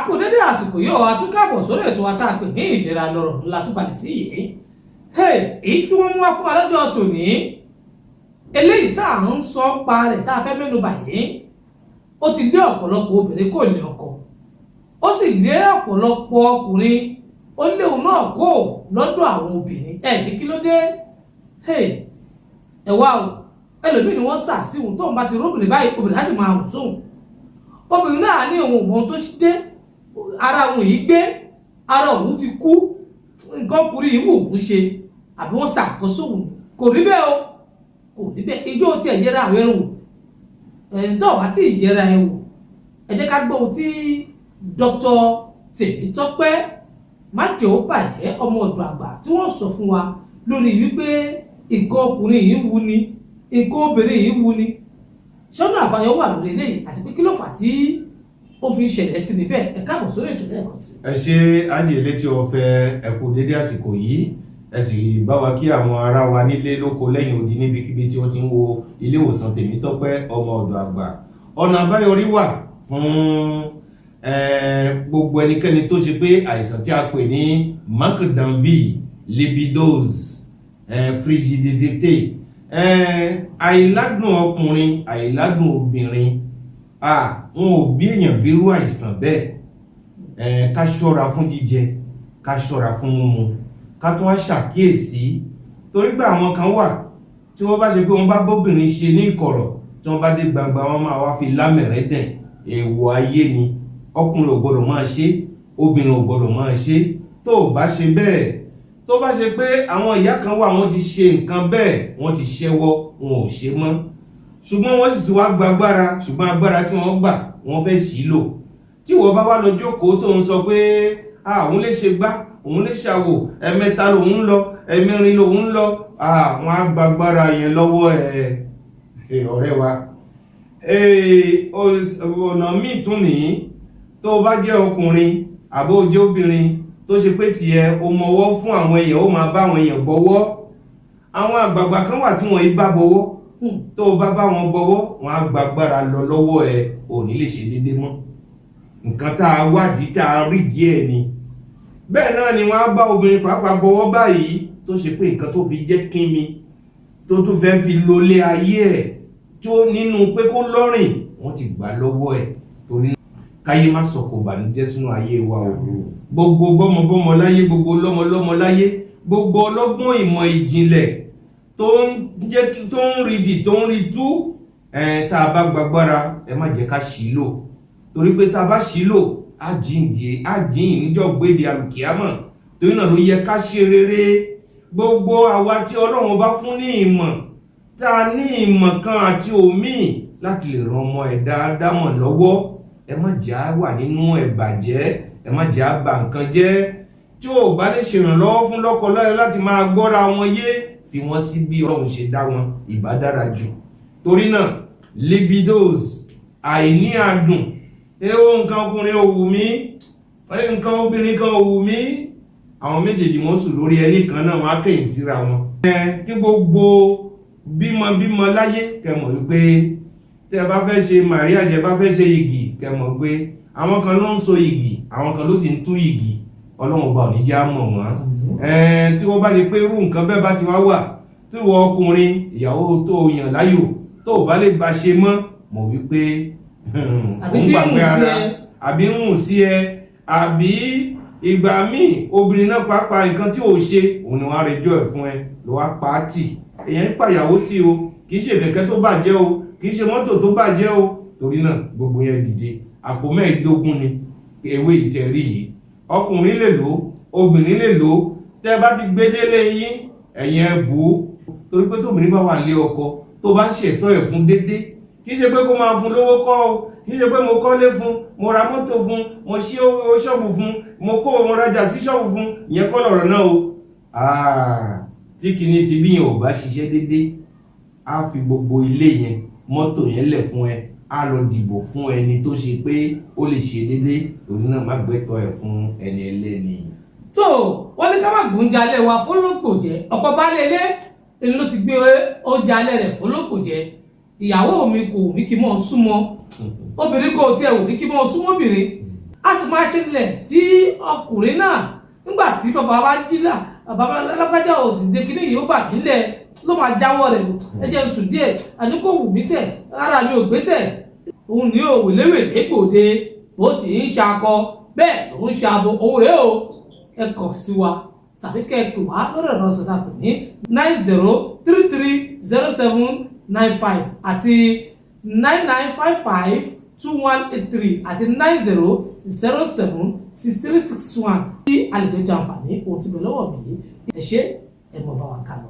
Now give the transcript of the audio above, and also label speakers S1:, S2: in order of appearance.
S1: kú dédé àsìkò yìí a tún káàbọ̀ sórí ètò wa tá a pè ní ìlera lọ́rọ̀ la tún balẹ̀ sí yìí. Èyí tí wọ́n mú wá fún wa lọ́jọ́ tòní eléyìí tá à ń sọ pa rẹ̀ tá a fẹ́ mẹ́nu bà yìí ó ti lé ọ̀pọ̀lọpọ̀ obìnrin kò ní ọkọ ó sì lé ọ̀pọ̀lọpọ̀ ọkùnrin ó léwu náà kó lọ́dọ̀ àwọn obìnrin ní kí ló dé ẹ wá o ẹlòmíì ni wọ́n sà sí òun tóun bá ti róbìnrin báyìí obìnrin á sì máa rùn sóhun obìnrin náà ní ohun ọ̀hún tó dé ara òun yìí gbé ara òun ti kú nǹkan kùnrin yìí wù ú ṣe àbí wọ́n ṣàkóso òun kò rí bẹ́ẹ̀ o kò rí bẹ́ẹ̀ ijó tí ẹ̀ yẹra àwọn ẹrù ẹ̀ńtọ́ wá tí ì yẹra ẹ̀ wò ẹ jẹ́ ká gbọ́ ohun tí Dr. Tèmítọ́pẹ́ májèóbàjẹ́ ọmọ ọ̀dọ̀ àgbà tí wọ́n sọ fún wa lórí wípé nǹkan ọkùnrin yìí wù ni nǹkan obìnrin yìí wù ni ṣọ́nà àbáyọ wà lórí eléyìí àti pé kí ló fà tí ó fi ń ṣẹlẹ̀ sí níbẹ̀ ẹ káàbọ̀ sórí ètò lẹ́ẹ̀kan sí.
S2: ẹ ṣe ájèlé tí o fẹ́ ẹ kú dédé àsìkò yìí ẹ sì bá wa kí àwọn ará wa nílé lóko lẹ́yìn odi níbikíbi tí wọ́n ti ń wo ilé ìwòsàn Tèmítọ́pẹ́ ọmọ ọ̀dọ̀ àgbà ọ̀nà àbáyọrí wà fún gbogbo ẹnikẹ́ni tó ṣe pé àìsàn tí a pè ní manque d'envie libidos frigidité àìládùn ọkùnrin àìládùn obìnrin wọn ò bí èèyàn bírú àìsàn bẹ́ẹ̀ ká ṣọ́ra fún jíjẹ ká ṣọ́ra fún mímu ká tún wá ṣàkíyèsí torí pé àwọn kan wà tí wọ́n bá ṣe pé wọ́n bá bóbìnrin ṣe ní ìkọ̀rọ̀ tí wọ́n bá dé gbangba wọ́n máa wá fi lámẹ̀rẹ́dẹ̀ èèwọ̀ ayé ni ọkùnrin ò gbọdọ̀ máa ṣe obìnrin ò gbọdọ̀ máa ṣe tó o bá ṣe bẹ́ẹ̀ tó bá ṣe pé àwọn ìyá kan wà wọ́n ti ṣe nǹkan bẹ́ẹ̀ wọ́n ti ṣẹ́wọ́ wọn ò ṣe mọ́ ṣùgbọ́n wọ́n sì ti wá gbàgbára ṣùgbọ́n agbára tí wọ́n gbà wọ́n fẹ́ sí lò tí wọ́n bá wá lọ jókòó tó ń sọ pé òun lè ṣe gbá òun lè ṣàwò ẹ̀mẹ́ta lòun lọ ẹ̀mẹ́rin lòun lọ wọ́n á gbàgbára yẹn lọ́wọ́ ọ̀rẹ́ wa ọ̀nà míì tún nìyí tó bá jẹ́ ọkùnrin àbó jẹ́ obìnrin tó ṣe pé tiẹ̀ o mọwọ́ fún àwọn èèyàn ó máa bá àwọn èèyàn bọwọ́ àwọn àgbààgbà kan wà tí wọ́n yí bá bọwọ́ tó o bá bá wọn bọwọ́ wọn á gbàgbára lọ lọ́wọ́ ẹ ò ní lè ṣe dédé mọ́ nǹkan tá a wádìí tá a rí díẹ̀ ni bẹ́ẹ̀ náà ni wọ́n á bá obìnrin pàápàá bọwọ́ báyìí tó ṣe pé nǹkan tó fi jẹ́ kínmi tó tún fẹ́ fi lólé ayé ẹ̀ tó nínú pé kó lọ́rìn wọ́n ti gbà lọ́wọ́ ẹ̀ torí káyé má sọ̀kò bànújẹ́ sínú ayé wa o gbogbo bọ́mọbọ́mọ láyé gbogbo lọ́mọlọ́mọ láyé gbogbo ọlọ́gbọ́n ìmọ̀ ìjìnlẹ̀ tó ń rídì tó ń rí tú tá a bá gbàgbára ẹ má jẹ́ ká ṣì lò torí pé tá a bá ṣì lò á jìn níjọ́ gbéde alùkìámọ̀ torí náà ló yẹ ká ṣe rere gbogbo àwa tí Ọlọ́run bá fún ní ìmọ̀ tá a ní ìmọ̀ kan àti òmíì láti lè ran ọmọ ẹ̀dá Ádámọ̀ lọ́wọ́ ẹ má jẹ́ á wà nínú ẹ̀bàjẹ́ ẹ má jẹ́ á bà nǹkan jẹ́ tí ò bá lè ṣèrànlọ́wọ́ fún lọ́kọláya láti máa gbọ́ra wọn yé fi wọ́n sí bí Ọlọ́run ṣe dá wọn ìbá dára jù torí náà libidos àìní àdùn nǹkan ọkùnrin ò wù mí nǹkan obìnrin kan ò wù mí àwọn méjèèjì wọ́n sùn lórí ẹni kan náà wọ́n á kẹ̀yìn síra wọn kí gbogbo bímọ láyé kẹmọ̀ wípé tẹ́ bá fẹ́ ṣe Màríà jẹ́ bá fẹ́ ṣe igi kẹmọ̀ pé àwọn kan ló ń so igi àwọn kan ló sì ń tú igi Ọlọ́run bá òní já mọ̀ wọ́n tí wọ́n bá ṣe pé irú nǹkan bẹ́ẹ̀ bá ti wá wà tí wọ́n ọkùnrin ìyàwó tó yàn láyò tó bá lè bá ṣe mọ̀ wípé òun gbàgbé ara àbí ń hùn sí ẹ àbí ìgbà míì obìnrin náà pàápàá nǹkan tí ò ṣe òun ni wọ́n á rẹjọ́ ẹ̀ fún ẹ ló wá pa á tì èèyàn ń pàyàwó tí o kì í ṣe kẹ̀kẹ́ tó bàjẹ́ o kì í ṣe mọ́tò tó bàjẹ́ o torí náà gbogbo yẹn dìde àpò mẹ́ẹ̀ẹ́dógún ni ewé ìtẹ̀rí yìí ọkùnrin lè lò obìnrin lè lò tẹ́ bá ti gbé délé yín ẹ̀yin ẹ bù ú torí pé tóbìnrin bá wà lé ọkọ tó bá ń ṣètọ́ ẹ̀ fún dédé kì í ṣe pé kó máa fún lówó kọ́ o kì í ṣe pé mo kọ́lé fún mo ra mọ́tò fún mo ṣí ṣọ́ọ̀bù fún mo rajà sí ṣọ́ọ̀bù fún ìyẹn kọ́ lọ̀rọ̀ náà o tí kìíní ti bí yẹn ò bá ṣiṣẹ́ dédé á fi gbogbo ilé yẹn mọ́tò yẹn lẹ̀ fún ẹ á lọ dìbò fún ẹni tó ṣe pé ó lè ṣe dédé torí náà má gbẹ́tọ̀ ẹ̀ fún ẹni ẹlẹ́ni.
S1: tó wọ́n ní ká má gbóúnjẹ alẹ́ wa fólógbò jẹ ọ̀pọ̀ baálé ilé ló ti gbé oúnjẹ alẹ́ rẹ̀ fólógbò jẹ ìyàwó mi kò wí kí mọ́ súnmọ́ obìnrin kò tiẹ̀ wò ní kí mọ́ súnmọ́ obìnrin a sì máa ṣẹlẹ̀ sí ọkùnrin náà nígbà tí bàbá wa jí là bàbá lágbájá ò sì dé kíní yìí ó bà mí lẹ̀ ló máa jáwọ́ rẹ̀ ẹ jẹ́ n sùn díẹ̀ àní kò wù mí sẹ̀ ara mi ò gbésẹ̀ òun ní òwèléwèlé gbòde bó ti ń ṣakọ bẹ́ẹ̀ ló ń ṣabo òun rèé o ẹ kàn sí wa tàbí kẹ́ ẹ pè wá lórí ọ̀rọ̀ sọ̀tà pè ní 90330795 àti 99552183 àti 90076361 tí àlejò jàǹfààní ohun tí bẹ lọ́wọ́ mi yìí ẹ ṣé ẹ mọ̀ bá wa kà lọ.